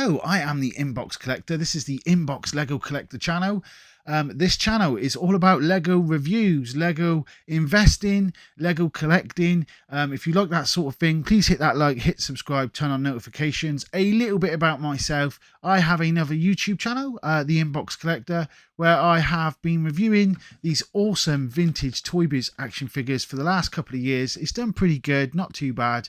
Hello, I am the Inbox Collector. This is the Inbox Lego Collector channel. This channel is all about Lego reviews, Lego investing, Lego collecting. If you like that sort of thing, please hit that like, hit subscribe, turn on notifications. A little bit about myself. I have another YouTube channel, the Inbox Collector, where I have been reviewing these awesome vintage Toy Biz action figures for the last couple of years. It's done pretty good, not too bad.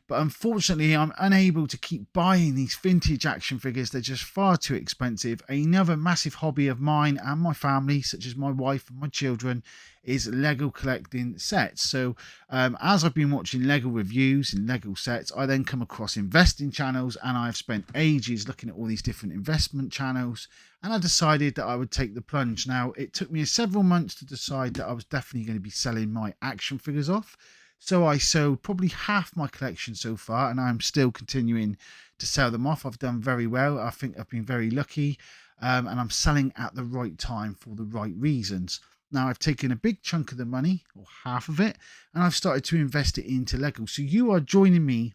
But unfortunately I'm unable to keep buying these vintage action figures. They're just far too expensive. Another massive hobby of mine and my family, such as my wife and my children, is Lego collecting sets. So as I've been watching Lego reviews and Lego sets, I then come across investing channels, and I've spent ages looking at all these different investment channels, and I decided that I would take the plunge. Now, it took me several months to decide that I was definitely going to be selling my action figures off. So I sold probably half my collection so far, and I'm still continuing to sell them off. I've done very well. I think I've been very lucky, and I'm selling at the right time for the right reasons. Now, I've taken a big chunk of the money, or half of it, and I've started to invest it into Lego. So you are joining me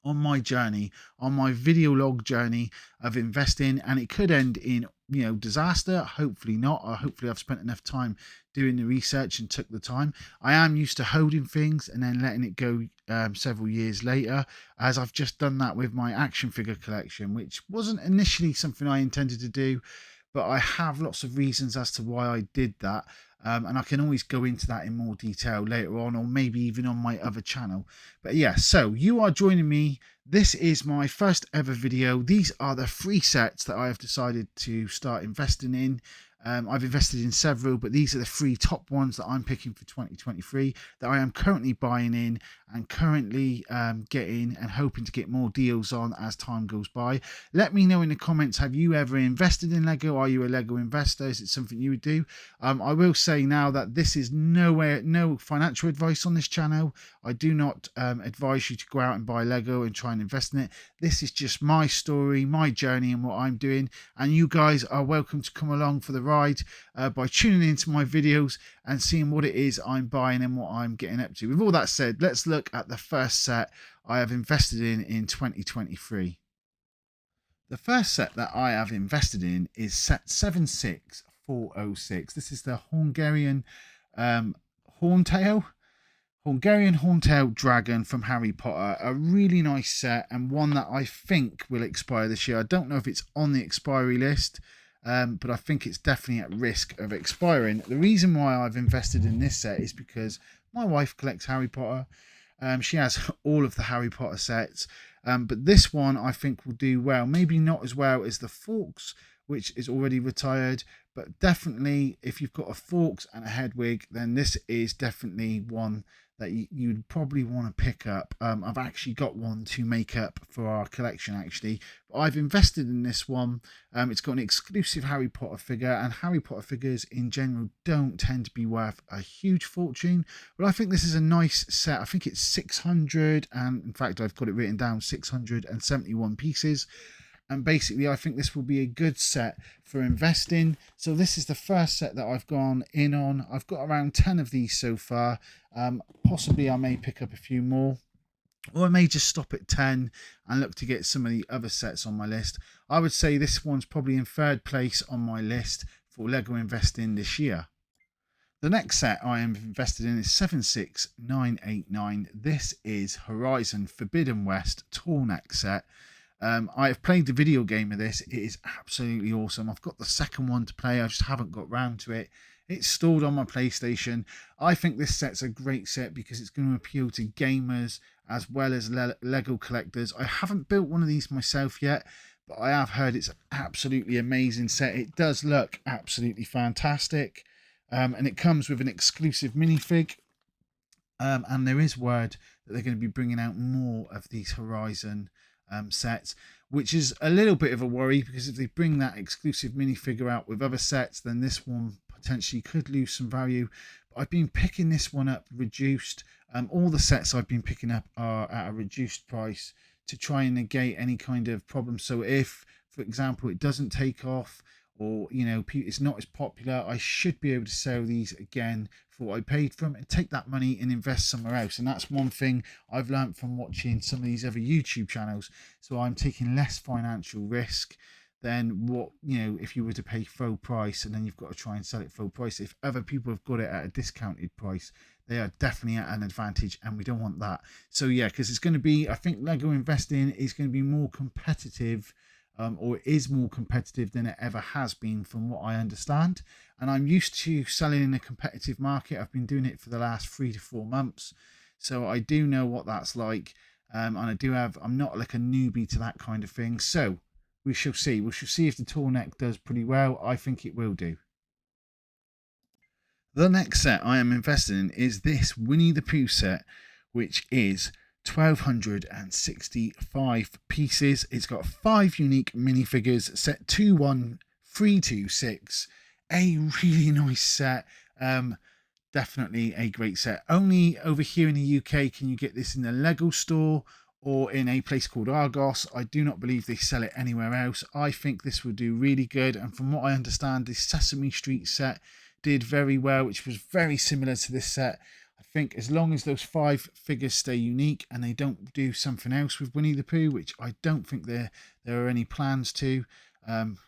on my journey, on my video log journey of investing, and it could end in disaster. Hopefully not, or hopefully I've spent enough time doing the research and took the time. I am used to holding things and then letting it go several years later, as I've just done that with my action figure collection, which wasn't initially something I intended to do, but I have lots of reasons as to why I did that. And I can always go into that in more detail later on, or maybe even on my other channel. But yeah, so you are joining me. This is my first ever video. These are the free sets that I have decided to start investing in. I've invested in several, but these are the three top ones that I'm picking for 2023 that I am currently buying in and currently getting and hoping to get more deals on as time goes by. Let me know in the comments, have you ever invested in Lego? Are you a Lego investor? Is it something you would do? I will say now that this is no financial advice on this channel. I do not advise you to go out and buy Lego and try and invest in it. This is just my story, my journey, and what I'm doing, and you guys are welcome to come along for the ride by tuning into my videos and seeing what it is I'm buying and what I'm getting up to. With all that said, let's look at the first set I have invested in 2023. The first set that I have invested in is set 76406. This is the Hungarian Horntail Dragon from Harry Potter. A really nice set, and one that I think will expire this year. I don't know if it's on the expiry list, but I think it's definitely at risk of expiring. The reason why I've invested in this set is because my wife collects Harry Potter. She has all of the Harry Potter sets, but this one I think will do well. Maybe not as well as the Forks, which is already retired, but definitely if you've got a Forks and a Hedwig, then this is definitely one that you'd probably want to pick up. I've actually got one to make up for our collection actually, but I've invested in this one. It's got an exclusive Harry Potter figure, and Harry Potter figures in general don't tend to be worth a huge fortune, but I think this is a nice set. I think it's 600, and in fact I've got it written down, 671 pieces. And basically I think this will be a good set for investing. So this is the first set that I've gone in on. I've got around 10 of these so far. Possibly I may pick up a few more, or I may just stop at 10 and look to get some of the other sets on my list. I would say this one's probably in third place on my list for Lego investing this year. The next set I am invested in is 76989. This is Horizon Forbidden West tall neck set. I have played the video game of this. It is absolutely awesome. I've got the second one to play. I just haven't got round to it. It's stored on my PlayStation. I think this set's a great set because it's going to appeal to gamers as well as Lego collectors. I haven't built one of these myself yet, but I have heard it's an absolutely amazing set. It does look absolutely fantastic, and it comes with an exclusive minifig. And there is word that they're going to be bringing out more of these Horizon sets, which is a little bit of a worry, because if they bring that exclusive minifigure out with other sets, then this one potentially could lose some value. But I've been picking this one up reduced. All the sets I've been picking up are at a reduced price to try and negate any kind of problem. So if, for example, it doesn't take off, or it's not as popular, I should be able to sell these again for what I paid for them and take that money and invest somewhere else. And that's one thing I've learned from watching some of these other YouTube channels. So I'm taking less financial risk than what, if you were to pay full price and then you've got to try and sell it full price. If other people have got it at a discounted price, they are definitely at an advantage, and we don't want that. So yeah, because it's going to be, I think Lego investing is going to be more competitive, or is more competitive than it ever has been from what I understand. And I'm used to selling in a competitive market. I've been doing it for the last 3 to 4 months, so I do know what that's like. And I'm not like a newbie to that kind of thing. So we shall see. We shall see if the tall neck does pretty well. I think it will do. The next set I am invested in is this Whinnie the Pooh set, which is 1,265 pieces. It's got 5 unique minifigures, set 21326. A really nice set. Definitely a great set. Only over here in the UK can you get this in the Lego store or in a place called Argos. I do not believe they sell it anywhere else. I think this will do really good. And from what I understand, the Sesame Street set did very well, which was very similar to this set. I think as long as those 5 figures stay unique and they don't do something else with Winnie the Pooh, which I don't think there are any plans to,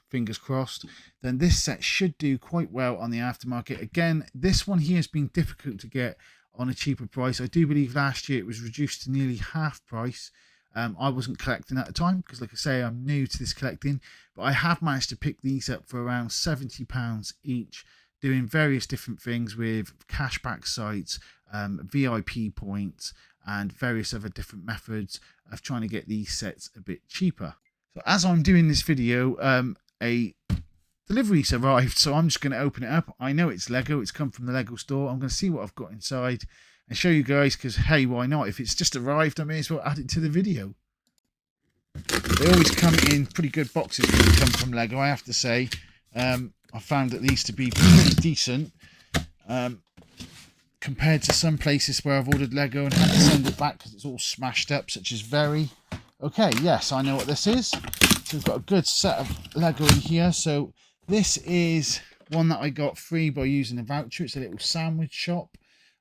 fingers crossed, then this set should do quite well on the aftermarket. Again, this one here has been difficult to get on a cheaper price. I do believe last year it was reduced to nearly half price. I wasn't collecting at the time because, like I say, I'm new to this collecting, but I have managed to pick these up for around £70 each, doing various different things with cashback sites, VIP points, and various other different methods of trying to get these sets a bit cheaper. So as I'm doing this video, a delivery's arrived, so I'm just going to open it up. I know it's Lego, it's come from the Lego store. I'm going to see what I've got inside and show you guys, because hey, why not? If it's just arrived, I may as well add it to the video. They always come in pretty good boxes when they come from Lego, I have to say. I found that these to be pretty decent, compared to some places where I've ordered Lego and had to send it back because it's all smashed up, such as Very. Okay, yes, I know what this is. So we've got a good set of Lego in here. So this is one that I got free by using a voucher. It's a little sandwich shop.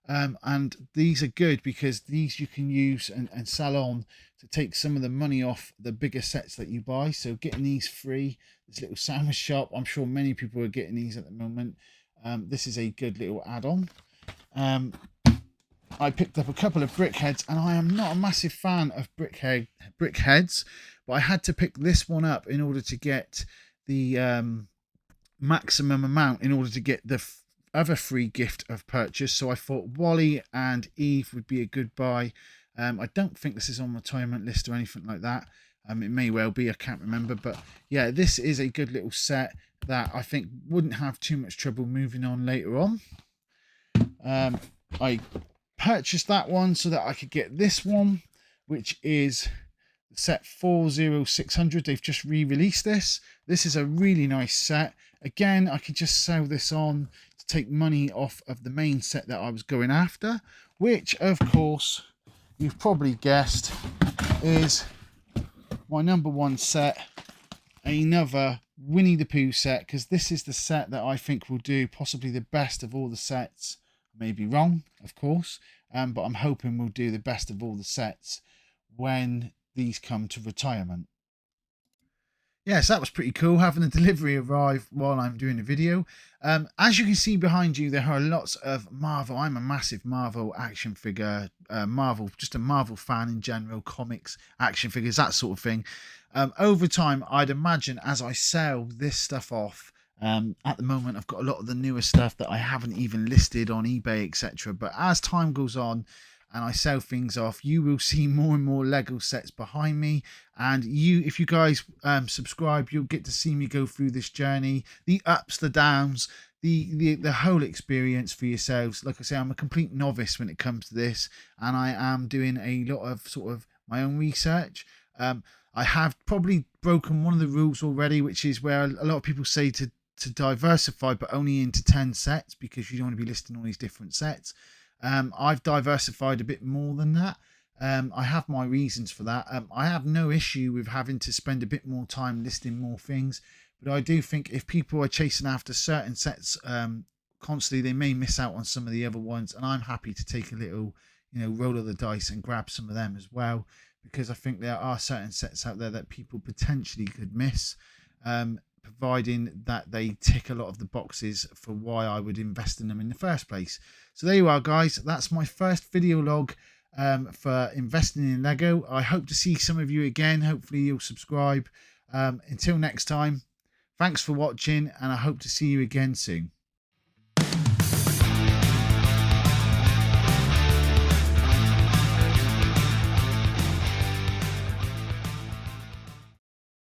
And these are good because these you can use and sell on to take some of the money off the bigger sets that you buy. So getting these free, this little sandwich shop, I'm sure many people are getting these at the moment. This is a good little add-on. I picked up a couple of brick heads, and I am not a massive fan of brick heads, but I had to pick this one up in order to get the maximum amount in order to get the other free gift of purchase. So I thought Wally and Eve would be a good buy. I don't think this is on retirement list or anything like that. It may well be, I can't remember, but yeah, this is a good little set that I think wouldn't have too much trouble moving on later on. I purchased that one so that I could get this one, which is set 40600. They've just re-released this. This is a really nice set. Again, I could just sell this on to take money off of the main set that I was going after, which of course you've probably guessed is my number one set, another Winnie the Pooh set, because this is the set that I think will do possibly the best of all the sets. I may be wrong, of course, but I'm hoping we'll do the best of all the sets when these come to retirement. Yes, that was pretty cool, having a delivery arrive while I'm doing the video. As you can see behind you, there are lots of Marvel. I'm a massive Marvel action figure, just a Marvel fan in general, comics, action figures, that sort of thing. Over time, I'd imagine as I sell this stuff off, at the moment I've got a lot of the newer stuff that I haven't even listed on eBay, etc. But as time goes on and I sell things off, you will see more and more Lego sets behind me. And if you guys subscribe, you'll get to see me go through this journey, the ups, the downs, the whole experience for yourselves. Like I say, I'm a complete novice when it comes to this, and I am doing a lot of sort of my own research. I have probably broken one of the rules already, which is where a lot of people say to diversify, but only into 10 sets, because you don't want to be listing all these different sets. I've diversified a bit more than that. I have my reasons for that. I have no issue with having to spend a bit more time listing more things, but I do think if people are chasing after certain sets constantly, they may miss out on some of the other ones, and I'm happy to take a little, roll of the dice and grab some of them as well, because I think there are certain sets out there that people potentially could miss, providing that they tick a lot of the boxes for why I would invest in them in the first place. So there you are, guys. That's my first video log for investing in Lego. I hope to see some of you again. Hopefully you'll subscribe. Until next time, thanks for watching, and I hope to see you again soon.